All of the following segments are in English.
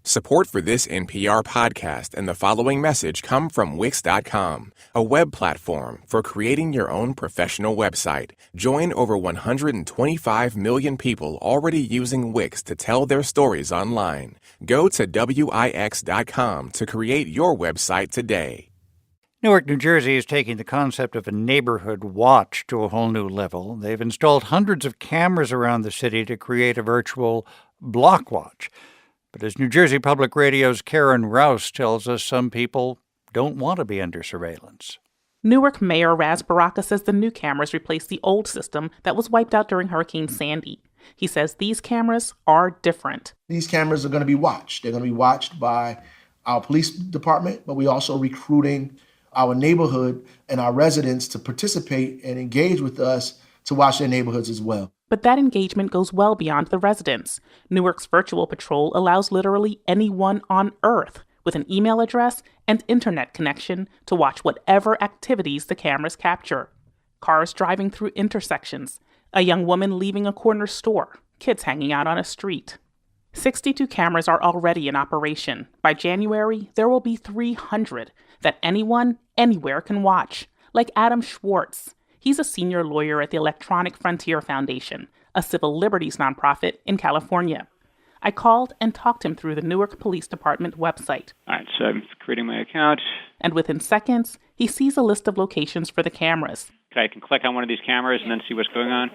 Support for this NPR podcast and the following message come from Wix.com, a web platform for creating your own professional website. Join over 125 million people already using Wix to tell their stories online. Go to Wix.com to create your website today. Newark, New Jersey is taking the concept of a neighborhood watch to a whole new level. They've installed hundreds of cameras around the city to create a virtual block watch. But as New Jersey Public Radio's Karen Rouse tells us, some people don't want to be under surveillance. Newark Mayor Raz Baraka says the new cameras replace the old system that was wiped out during Hurricane Sandy. He says these cameras are different. These cameras are going to be watched. They're going to be watched by our police department, but we're also recruiting our neighborhood and our residents to participate and engage with us to watch their neighborhoods as well. But that engagement goes well beyond the residents. Newark's virtual patrol allows literally anyone on Earth with an email address and internet connection to watch whatever activities the cameras capture. Cars driving through intersections, a young woman leaving a corner store, kids hanging out on a street. 62 cameras are already in operation. By January, there will be 300 that anyone, anywhere can watch, like Adam Schwartz. He's a senior lawyer at the Electronic Frontier Foundation, a civil liberties nonprofit in California. I called and talked him through the Newark Police Department website. All right, so I'm creating my account. And within seconds, he sees a list of locations for the cameras. I can click on one of these cameras and then see what's going on.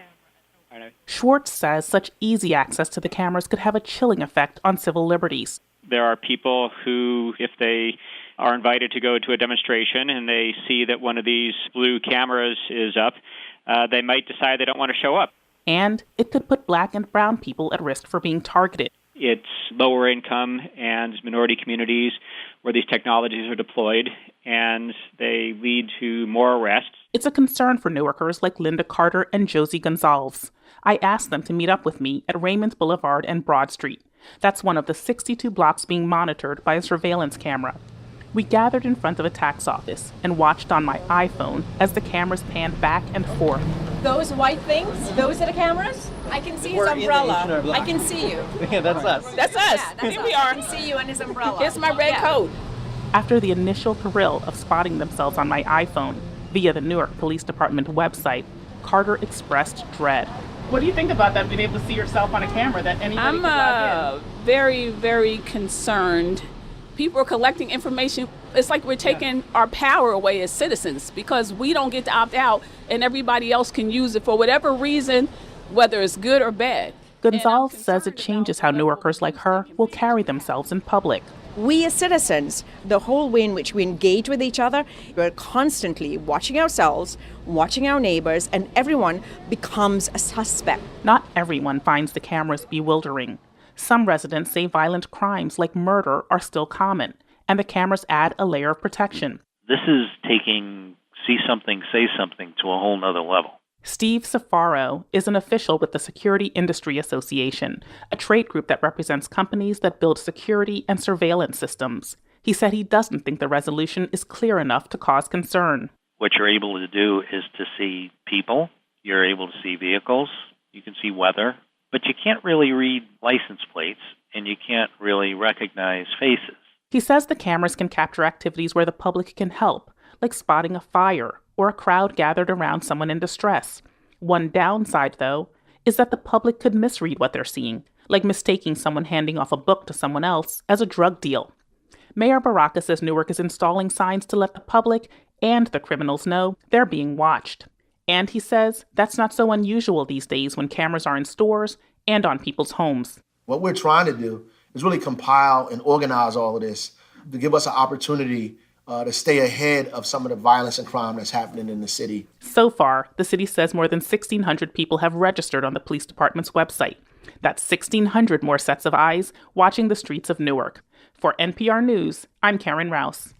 Schwartz says such easy access to the cameras could have a chilling effect on civil liberties. There are people who, if they are invited to go to a demonstration and they see that one of these blue cameras is up, they might decide they don't want to show up. And it could put black and brown people at risk for being targeted. It's lower income and minority communities where these technologies are deployed, and they lead to more arrests. It's a concern for Newarkers like Linda Carter and Josie Gonzalez. I asked them to meet up with me at Raymond Boulevard and Broad Street. That's one of the 62 blocks being monitored by a surveillance camera. We gathered in front of a tax office and watched on my iPhone as the cameras panned back and forth. Those white things, those are the cameras? I can see his umbrella. I can see you. Yeah, that's us. That's us. Yeah, Here we are. I can see you and his umbrella. Here's my red coat. After the initial thrill of spotting themselves on my iPhone via the Newark Police Department website, Carter expressed dread. What do you think about that, being able to see yourself on a camera that anybody can log in? Very, very concerned. People are collecting information. It's like we're taking our power away as citizens because we don't get to opt out and everybody else can use it for whatever reason, whether it's good or bad. Gonzalez says it changes how Newarkers like her will carry themselves in public. We as citizens, the whole way in which we engage with each other, we're constantly watching ourselves, watching our neighbors, and everyone becomes a suspect. Not everyone finds the cameras bewildering. Some residents say violent crimes like murder are still common, and the cameras add a layer of protection. This is taking see something, say something to a whole nother level. Steve Safaro is an official with the Security Industry Association, a trade group that represents companies that build security and surveillance systems. He said he doesn't think the resolution is clear enough to cause concern. What you're able to do is to see people, you're able to see vehicles, you can see weather, but you can't really read license plates and you can't really recognize faces. He says the cameras can capture activities where the public can help, like spotting a fire or a crowd gathered around someone in distress. One downside, though, is that the public could misread what they're seeing, like mistaking someone handing off a book to someone else as a drug deal. Mayor Baraka says Newark is installing signs to let the public and the criminals know they're being watched. And he says that's not so unusual these days when cameras are in stores and on people's homes. What we're trying to do is really compile and organize all of this to give us an opportunity to stay ahead of some of the violence and crime that's happening in the city. So far, the city says more than 1,600 people have registered on the police department's website. That's 1,600 more sets of eyes watching the streets of Newark. For NPR News, I'm Karen Rouse.